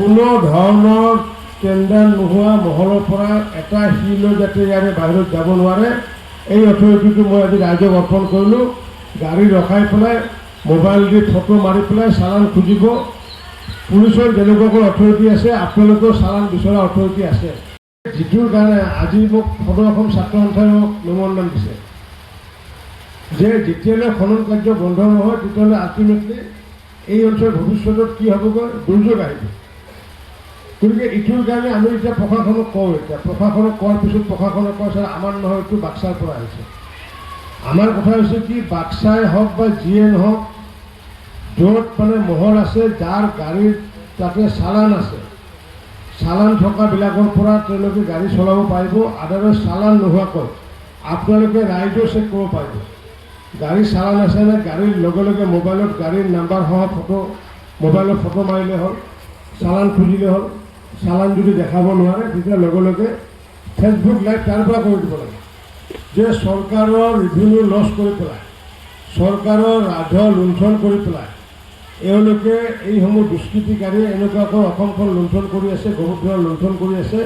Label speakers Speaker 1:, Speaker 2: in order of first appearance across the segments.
Speaker 1: কোনো ধৰণৰ টেণ্ডাৰ নোহোৱা মহলৰ পৰা এটা শিলো যাতে ইয়াৰে বাহিৰত যাব নোৱাৰে এই অথৰিটিটো মই আজি ৰাইজক অৰ্পণ কৰিলোঁ। গাড়ী ৰখাই পেলাই মোবাইল দি ফটো মাৰি পেলাই চালান খুজিব। পুলিচৰ যেনেকুৱাকৈ অথৰিটি আছে আপোনালোকেও চালান বিচৰা অথৰিটি আছে। যিটোৰ কাৰণে আজি মোক সদৌ অসম ছাত্ৰ সন্থাই মোক নিমন্ত্ৰণ দিছে যে যেতিয়ালৈ খনন কাৰ্য বন্ধ নহয় তেতিয়াহ'লে আল্টিমেটলি এই অঞ্চলৰ ভৱিষ্যতত কি হ'বগৈ, দুৰ্যোগ আহিব। গতিকে ইটোৰ কাৰণে আমি এতিয়া প্ৰশাসনক কওঁ, এতিয়া প্ৰশাসনক কোৱাৰ পিছত প্ৰশাসনে কয় ছাৰ আমাৰ নহয়, এইটো বাক্সাৰ পৰা আহিছে। আমাৰ কথা হৈছে কি, বাক্সাই হওক বা যিয়ে নহওক, য'ত মানে মহল আছে, যাৰ গাড়ীৰ তাতে চালান আছে, চালান থকাবিলাকৰ পৰা তেওঁলোকে গাড়ী চলাব পাৰিব। আদাৰত চালান নোহোৱাকৈ আপোনালোকে ৰাইজেও চেক কৰিব পাৰিব গাড়ীৰ চালান আছে নে। গাড়ীৰ লগে লগে মোবাইলত গাড়ীৰ নাম্বাৰসহ ফটো, মোবাইলত ফটো মাৰিলে হ'ল, চালান খুজিলে হ'ল। চালান যদি দেখাব নোৱাৰে তেতিয়া লগে লগে ফেচবুক লাইভ তাৰ পৰা কৰি দিব লাগে যে চৰকাৰৰ ৰেভিনিউ লছ কৰি পেলাই, চৰকাৰৰ ৰাজহ লুণ্ঠন কৰি পেলাই এওঁলোকে এইসমূহ দুষ্কৃতিকাৰীয়ে এনেকুৱাকৈ অসমখন লুণ্ঠন কৰি আছে, গোবৰ্ধন লুণ্ঠন কৰি আছে।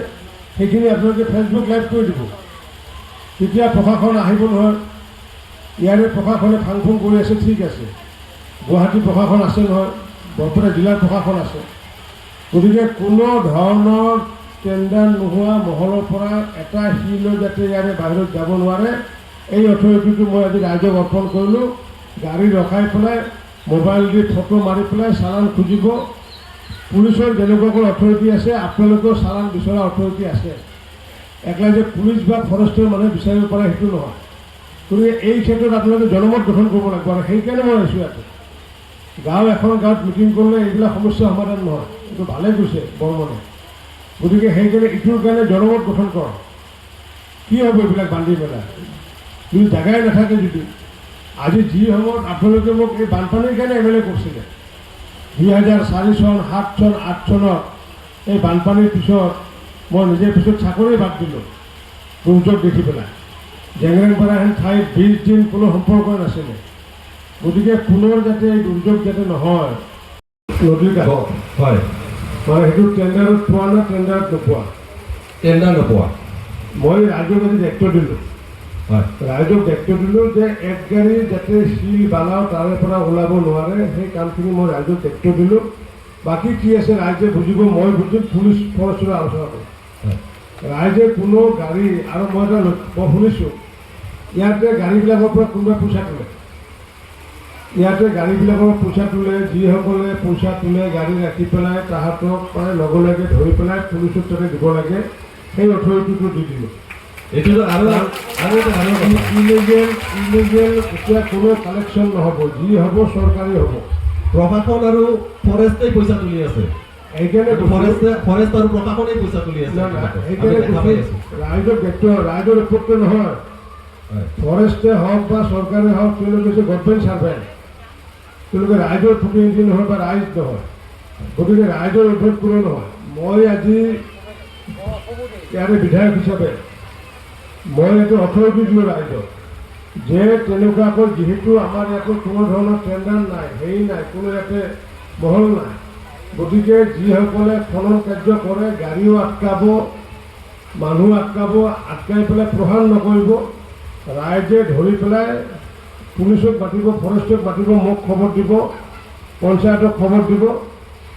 Speaker 1: সেইখিনি আপোনালোকে ফেচবুক লাইভ কৰি দিব। তেতিয়া প্ৰশাসন আহিব নহয়। ইয়াৰে প্ৰশাসনে ফাং ফুং কৰি আছে, ঠিক আছে। গুৱাহাটী প্ৰশাসন আছে নহয়, বৰপেটা জিলাৰ প্ৰশাসন আছে। গতিকে কোনো ধৰণৰ টেণ্ডাৰ নোহোৱা মহলৰ পৰা এটা শিলো যাতে ইয়াৰে বাহিৰত যাব নোৱাৰে এই অথৰিটিটো মই আজি ৰাইজক অৰ্পণ কৰিলোঁ। গাড়ী ৰখাই পেলাই মোবাইল দি ফটো মাৰি পেলাই চালান খুজিব। পুলিচৰ যেনেকুৱাকৈ অথৰিটি আছে আপোনালোকেও চালান বিচৰা অথৰিটি আছে। একলা যে পুলিচ বা ফৰেষ্টৰ মানুহে বিচাৰিব পাৰে সেইটো নহয়। গতিকে এই ক্ষেত্ৰত আপোনালোকে জনমত গঠন কৰিব লাগিব। আৰু সেইকাৰণে মই আহিছোঁ ইয়াতে। গাঁও এখন গাঁৱত মিটিং কৰিলে এইবিলাক সমস্যা সমাধান নহয়, এইটো ভালে কৈছে বৰ্মনে। গতিকে সেইকাৰণে ইটোৰ কাৰণে জনমত গঠন কৰক। কি হ'ব এইবিলাক বান্ধি পেলাই যদি জেগাই নাথাকে। যদি আজি যি সময়ত আপোনালোকে মোক এই বানপানীৰ কাৰণে MLA কৰিছিলে 2004 চন, 7 চন, 8 চনত এই বানপানীৰ পিছত মই নিজে পিছত চাকৰি বাদ দিলোঁ দুৰ্যোগ দেখি পেলাই। জেংৰেংপাৰা হেন ঠাইত 20 দিন কোনো সম্পৰ্ক নাছিলে। গতিকে পুনৰ যাতে এই দুৰ্যোগ যাতে নহয়, নদীৰ কাষত হয় মানে সেইটো টেণ্ডাৰত পোৱা না টেণ্ডাৰত নোপোৱা,
Speaker 2: টেণ্ডাৰ নোপোৱা।
Speaker 1: মই ৰাইজক আজি দায়িত্ব দিলোঁ। ৰাইজক দায়িত্ব দিলোঁ যে এক গাড়ী যাতে শিল বালাও তাৰে পৰা ওলাব নোৱাৰে, সেই কামখিনি মই ৰাইজক দায়িত্ব দিলোঁ। বাকী কি আছে ৰাইজে বুজিব, মই বুজিম, পুলিচ ফৰেষ্টৰ আলোচনা কৰিম। ৰাইজে কোনো গাড়ী, আৰু মই শুনিছোঁ ইয়াতে গাড়ীবিলাকৰ পৰা কোনোবাই পইচা তোলে, ইয়াতে গাড়ীবিলাকৰ পইচা তোলে। যিসকলে পইচা তোলে গাড়ী ৰাখি পেলাই তাহাঁতক মানে লগে লগে ধৰি পেলাই পুলিচত তাতে দিব লাগে। সেই অথৰিটিটো দি দিলোঁ।
Speaker 2: এইটো আৰু
Speaker 1: ইলিগেল এতিয়া কোনো কালেকশ্যন নহ'ব, যি হ'ব চৰকাৰী হ'ব।
Speaker 2: প্ৰশাসন আৰু ফৰেষ্টে পইচা তুলি আছে।
Speaker 1: সেইকাৰণে
Speaker 2: ফৰেষ্ট আৰু প্ৰশাসনে পইচা তুলি আছে।
Speaker 1: সেইকাৰণে ৰাইজৰ দায়িত্ব, ৰাইজৰ ৰিপৰ্ট নহয়। ফৰেষ্টে হওক বা চৰকাৰে হওক, তেওঁলোকে হৈছে গভৰ্ণমেণ্ট ছাৰ্ভেণ্ট। তেওঁলোকে ৰাইজৰ প্ৰতিনিধি নহয় বা ৰাইজ নহয়। গতিকে ৰাইজৰ অভ্যাস কোনো নহয়। মই আজি ইয়াৰে বিধায়ক হিচাপে মই এইটো অথৰিটি দিলোঁ ৰাইজক যে তেনেকুৱাকৈ যিহেতু আমাৰ ইয়াতে কোনো ধৰণৰ টেণ্ডাৰ নাই, হেৰি নাই, কোনো ইয়াতে মহল নাই। গতিকে যিসকলে খনন কাৰ্য কৰে গাড়ীও আটকাব, মানুহ আটকাব, আটকাই পেলাই প্ৰসাৰ নকৰিব। ৰাইজে ধৰি পেলাই পুলিচক মাতিব, ফৰেষ্টক মাতিব, মোক খবৰ দিব, পঞ্চায়তক খবৰ দিব,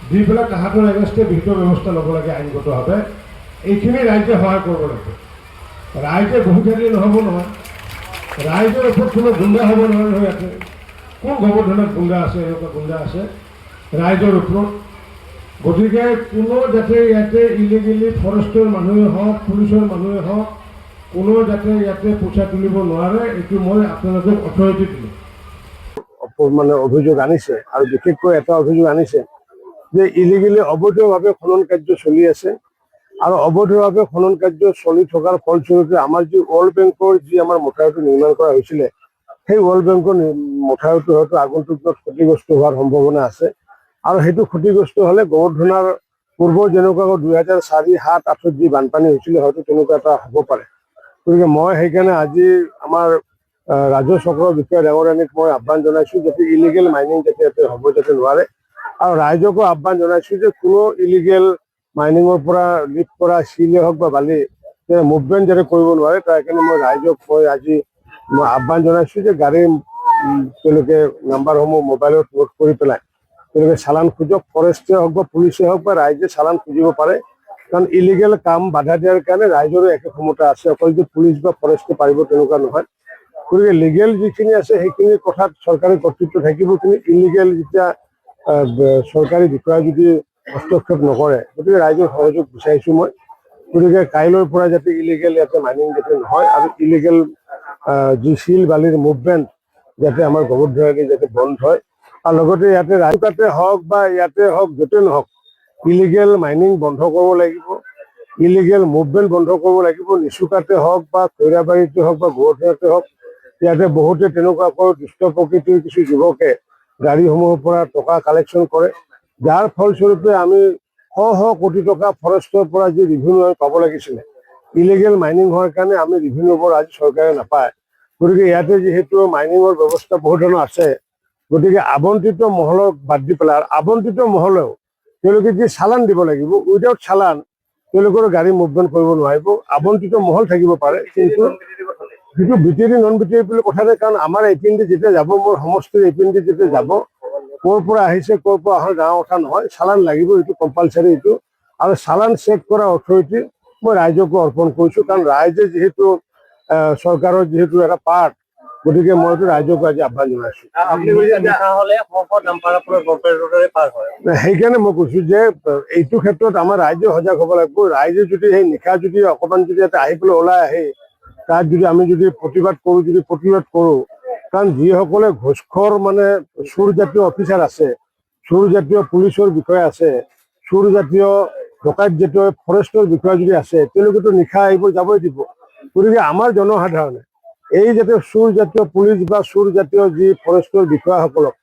Speaker 1: দি পেলাই তাহাঁতৰ এগেইনষ্টে বিহিত ব্যৱস্থা ল'ব লাগে আইনগতভাৱে। এইখিনি ৰাইজে সহায় কৰিব লাগিব। ৰাইজে বহি থাকিলে নহ'ব নহয়। ৰাইজৰ ওপৰত কোনো গুণ্ডা হ'ব নহয় নহয়। ইয়াতে কোন গোবৰ্ধনত গুণ্ডা আছে, এনেকুৱা গুণ্ডা আছে ৰাইজৰ ওপৰত। গতিকে কোনো যাতে ইয়াতে ইলিগেলি ফৰেষ্টৰ মানুহে হওক, পুলিচৰ মানুহে হওক, কোনো যাতে ইয়াতে পইচা তুলিব নোৱাৰে, এইটো মই আপোনালোকক অথৰিটি দিলোঁ। মানে অভিযোগ আনিছে, আৰু বিশেষকৈ এটা অভিযোগ আনিছে যে ইলিগেলি অবৈধভাৱে খনন কাৰ্য চলি আছে। আৰু অবৈধভাৱে খনন কাৰ্য চলি থকাৰ ফলস্বৰূপে আমাৰ যি ৱৰ্ল্ড বেংকৰ যি আমাৰ মথাউৰিটো নিৰ্মাণ কৰা হৈছিলে, সেই ৱৰ্ল্ড বেংকৰ মথাউৰিটো হয়তো আগন্তুক দিনত ক্ষতিগ্ৰস্ত হোৱাৰ সম্ভাৱনা আছে। আৰু সেইটো ক্ষতিগ্ৰস্ত হ'লে গোবৰ্ধনাৰ পূৰ্বৰ যেনেকুৱাকৈ 2004, 7, 8 যি বানপানী হৈছিলে হয়তো তেনেকুৱা এটা হ'ব পাৰে। গতিকে মই সেইকাৰণে আজি আমাৰ ৰাজ্য চক্ৰৰ বিষয়া ডাঙৰীয়ানীক মই আহ্বান জনাইছোঁ যাতে ইলিগেল মাইনিং যাতে ইয়াতে হ'ব যাতে নোৱাৰে। আৰু ৰাইজকো আহ্বান জনাইছো যে কোনো ইলিগেল মাইনিঙৰ পৰা লিফ্ট কৰা শিলে হওক বা বালি মুভমেণ্ট যাতে কৰিব নোৱাৰে তাৰ কাৰণে মই ৰাইজক আজি মই আহ্বান জনাইছো যে গাড়ীৰ তেওঁলোকে নাম্বাৰসমূহ মোবাইলত নোট কৰি পেলাই তেওঁলোকে চালান খোজক, ফৰেষ্টে হওক বা পুলিচে হওক বা ৰাইজে চালান খুজিব পাৰে। কাৰণ ইলিগেল কাম বাধা দিয়াৰ কাৰণে ৰাইজৰো একে ক্ষমতা আছে, অকল যে পুলিচ বা ফৰেষ্টে পাৰিব তেনেকুৱা নহয়। গতিকে লিগেল যিখিনি আছে সেইখিনি কথাত চৰকাৰী কৰ্তৃত্ব থাকিব, কিন্তু ইলিগেল যেতিয়া চৰকাৰী বিষয়া যদি হস্তক্ষেপ নকৰে, গতিকে ৰাইজৰ সহযোগ বিচাৰিছো মই। গতিকে কাইলৈৰ পৰা যাতে ইলিগেল ইয়াতে মাইনিং যাতে নহয় আৰু ইলিগেল যি শিল বালিৰ মুভমেণ্ট যাতে আমাৰ গোবৰধৰাদি যাতে বন্ধ হয়। আৰু লগতে ইয়াতে ৰাজুকাতে হওক বা ইয়াতে হওক য'তে নহওক ইলিগেল মাইনিং বন্ধ কৰিব লাগিব, ইলিগেল মুভমেণ্ট বন্ধ কৰিব লাগিব। নিচুকাতে হওক বা খৈৰাবাৰীতে হওক বা গোবৰধৰাতে হওক ইয়াতে বহুতে তেনেকুৱাকৈ দুষ্ট প্ৰকৃতিৰ কিছু যুৱকে গাড়ীসমূহৰ পৰা টকা কালেকশ্যন কৰে, যাৰ ফলস্বৰূপে আমি শ কোটি টকা ফৰেষ্টৰ পৰা যি ৰিভিনিউ আমি পাব লাগিছিলে ইলিগেল মাইনিং হোৱাৰ কাৰণে আমি ৰিভিনিউবোৰ আজি চৰকাৰে নাপায়। গতিকে ইয়াতে যিহেতু মাইনিঙৰ ব্যৱস্থা বহুত ধৰণৰ আছে, গতিকে আবণ্টিত মহলক বাদ দি পেলাই আবণ্টিত মহলেও তেওঁলোকে যি চালান দিব লাগিব, উইদাউট চালান তেওঁলোকৰ গাড়ী মুভমেণ্ট কৰিব নোৱাৰিব। আবণ্টিত মহল থাকিব পাৰে, কিন্তু যিটো বিটিআৰি নন বিটিআৰি বুলি কথা নাই। কাৰণ আমাৰ এইপিনেদি যেতিয়া যাব, মোৰ সমষ্টিৰ এইপিনেদি যেতিয়া যাব, ক'ৰ পৰা আহিছে ক'ৰ পৰা অহাৰ ডাঙৰ কথা নহয়, চালান লাগিব, এইটো কম্পালচাৰী এইটো। আৰু চালান চেক কৰা অথৰিটি মই ৰাইজকো অৰ্পণ কৰিছো, কাৰণ ৰাইজে যিহেতু চৰকাৰৰ যিহেতু এটা পাৰ্ট, গতিকে মইতো ৰাইজকো আজি আহ্বান জনাইছো। সেইকাৰণে মই কৈছো যে এইটো ক্ষেত্ৰত আমাৰ ৰাইজে সজাগ হ'ব লাগিব। ৰাইজে যদি সেই নিশা যদি অকণমান যদি ইয়াতে আহি পেলাই ওলাই আহে, তাত যদি আমি যদি প্ৰতিবাদ কৰো, যদি প্ৰতিৰোধ কৰো, কাৰণ যিসকলে ঘুষখোৰ মানে চোৰ জাতীয় অফিচাৰ আছে, চোৰ জাতীয় পুলিচৰ বিষয়া আছে, চোৰ জাতীয় ডকাইত জাতীয় ফৰেষ্টৰ বিষয়া যদি আছে, তেওঁলোকেতো নিশা আহিব যাবই দিব। গতিকে আমাৰ জনসাধাৰণে এই যাতে চোৰ জাতীয় পুলিচ বা চোৰ জাতীয় যি ফৰেষ্টৰ বিষয়াসকলক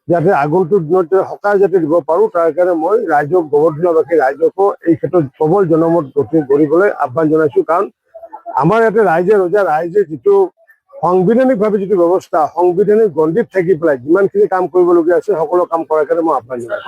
Speaker 1: যাতে আগন্তুক দিনত সকাহ যাতে দিব পাৰো, তাৰ কাৰণে মই ৰাইজক গোবৰধৰাবাসী ৰাইজকো এই ক্ষেত্ৰত প্ৰবল জনমত গঠন কৰিবলৈ আহ্বান জনাইছো। কাৰণ আমাৰ ইয়াতে ৰাইজে যিটো সাংবিধানিকভাৱে যিটো ব্যৱস্থা, সাংবিধানিক গণ্ডিত থাকি পেলাই যিমানখিনি কাম কৰিবলগীয়া আছে সকলো কাম কৰাৰ কাৰণে মই আহ্বান জনাইছো।